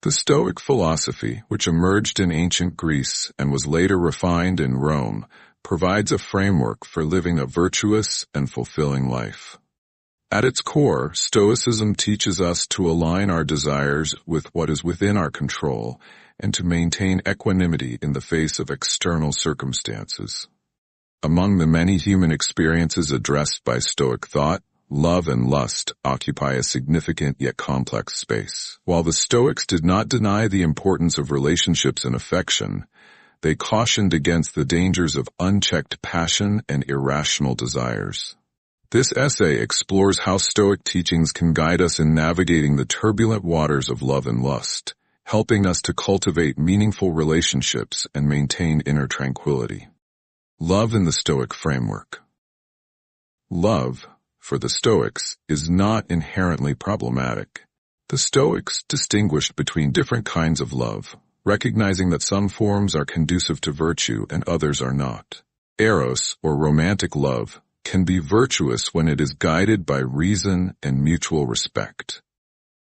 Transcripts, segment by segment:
The Stoic philosophy, which emerged in ancient Greece and was later refined in Rome, provides a framework for living a virtuous and fulfilling life. At its core, Stoicism teaches us to align our desires with what is within our control and to maintain equanimity in the face of external circumstances. Among the many human experiences addressed by Stoic thought, love and lust occupy a significant yet complex space. While the Stoics did not deny the importance of relationships and affection, they cautioned against the dangers of unchecked passion and irrational desires. This essay explores how Stoic teachings can guide us in navigating the turbulent waters of love and lust, helping us to cultivate meaningful relationships and maintain inner tranquility. Love in the Stoic framework. Love, for the Stoics, is not inherently problematic. The Stoics distinguished between different kinds of love, recognizing that some forms are conducive to virtue and others are not. Eros, or romantic love, can be virtuous when it is guided by reason and mutual respect.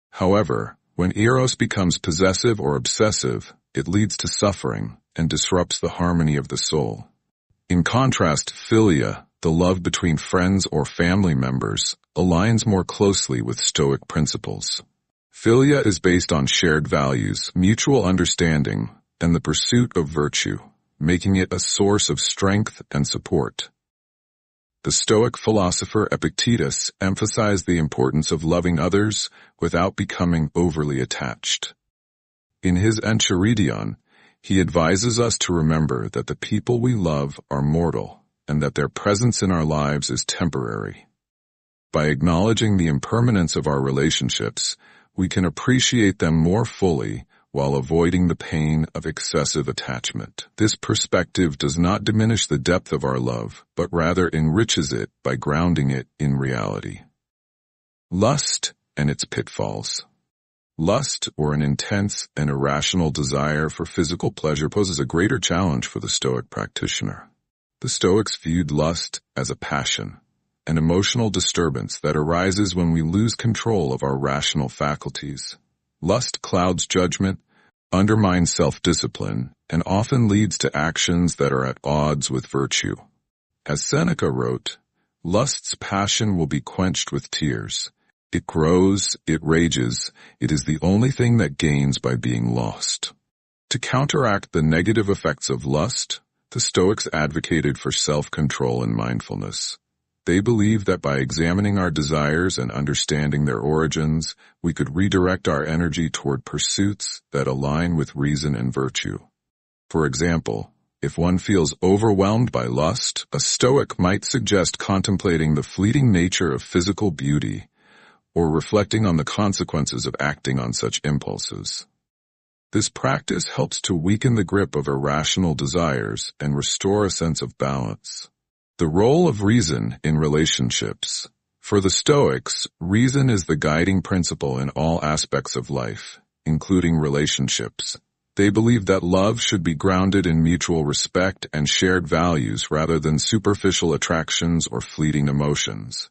However, when eros becomes possessive or obsessive, it leads to suffering and disrupts the harmony of the soul. In contrast, philia, the love between friends or family members, aligns more closely with Stoic principles. Philia is based on shared values, mutual understanding, and the pursuit of virtue, making it a source of strength and support. The Stoic philosopher Epictetus emphasized the importance of loving others without becoming overly attached. In his Enchiridion, he advises us to remember that the people we love are mortal and that their presence in our lives is temporary. By acknowledging the impermanence of our relationships, we can appreciate them more fully while avoiding the pain of excessive attachment. This perspective does not diminish the depth of our love, but rather enriches it by grounding it in reality. Lust and its pitfalls. Lust, or an intense and irrational desire for physical pleasure, poses a greater challenge for the Stoic practitioner. The Stoics viewed lust as a passion, an emotional disturbance that arises when we lose control of our rational faculties. Lust clouds judgment, undermines self-discipline, and often leads to actions that are at odds with virtue. As Seneca wrote, "Lust's passion will be quenched with tears. It grows, it rages, it is the only thing that gains by being lost." To counteract the negative effects of lust, the Stoics advocated for self-control and mindfulness. They believed that by examining our desires and understanding their origins, we could redirect our energy toward pursuits that align with reason and virtue. For example, if one feels overwhelmed by lust, a Stoic might suggest contemplating the fleeting nature of physical beauty or reflecting on the consequences of acting on such impulses. This practice helps to weaken the grip of irrational desires and restore a sense of balance. The role of reason in relationships. For the Stoics, reason is the guiding principle in all aspects of life, including relationships. They believe that love should be grounded in mutual respect and shared values rather than superficial attractions or fleeting emotions.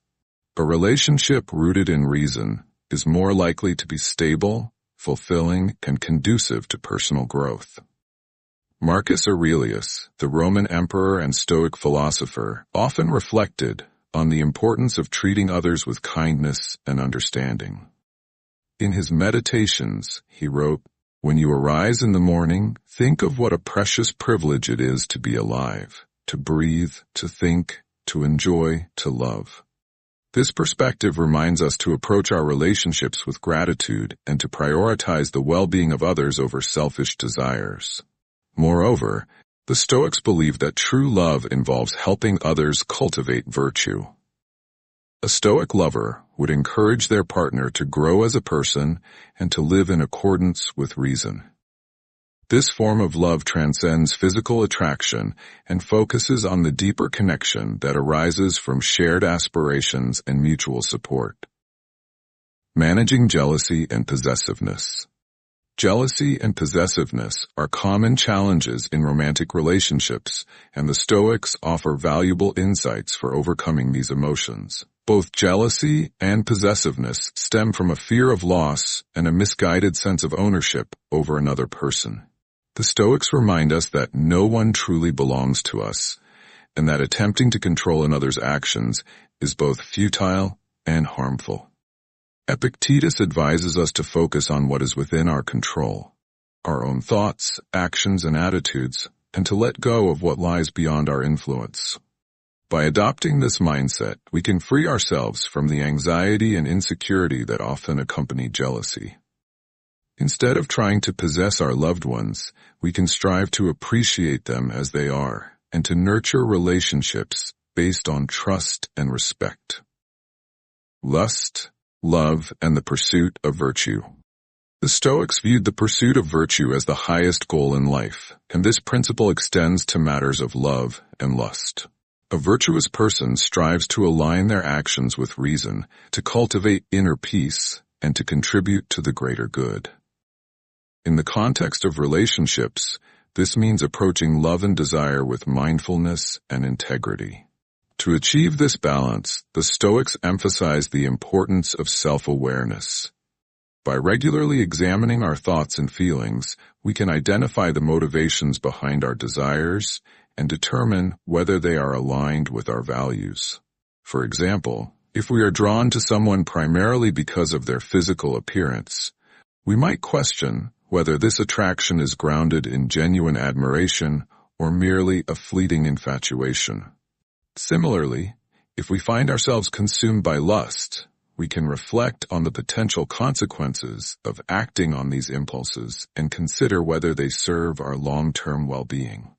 A relationship rooted in reason is more likely to be stable, fulfilling, and conducive to personal growth. Marcus Aurelius, the Roman emperor and Stoic philosopher, often reflected on the importance of treating others with kindness and understanding. In his Meditations, he wrote, "When you arise in the morning, think of what a precious privilege it is to be alive, to breathe, to think, to enjoy, to love." This perspective reminds us to approach our relationships with gratitude and to prioritize the well-being of others over selfish desires. Moreover, the Stoics believe that true love involves helping others cultivate virtue. A Stoic lover would encourage their partner to grow as a person and to live in accordance with reason. This form of love transcends physical attraction and focuses on the deeper connection that arises from shared aspirations and mutual support. Managing jealousy and possessiveness. Jealousy and possessiveness are common challenges in romantic relationships, and the Stoics offer valuable insights for overcoming these emotions. Both jealousy and possessiveness stem from a fear of loss and a misguided sense of ownership over another person. The Stoics remind us that no one truly belongs to us, and that attempting to control another's actions is both futile and harmful. Epictetus advises us to focus on what is within our control, our own thoughts, actions, and attitudes, and to let go of what lies beyond our influence. By adopting this mindset, we can free ourselves from the anxiety and insecurity that often accompany jealousy. Instead of trying to possess our loved ones, we can strive to appreciate them as they are and to nurture relationships based on trust and respect. Lust, love, and the pursuit of virtue. The Stoics viewed the pursuit of virtue as the highest goal in life, and this principle extends to matters of love and lust. A virtuous person strives to align their actions with reason, to cultivate inner peace, and to contribute to the greater good. In the context of relationships, this means approaching love and desire with mindfulness and integrity. To achieve this balance, the Stoics emphasize the importance of self-awareness. By regularly examining our thoughts and feelings, we can identify the motivations behind our desires and determine whether they are aligned with our values. For example, if we are drawn to someone primarily because of their physical appearance, we might question whether this attraction is grounded in genuine admiration or merely a fleeting infatuation. Similarly, if we find ourselves consumed by lust, we can reflect on the potential consequences of acting on these impulses and consider whether they serve our long-term well-being.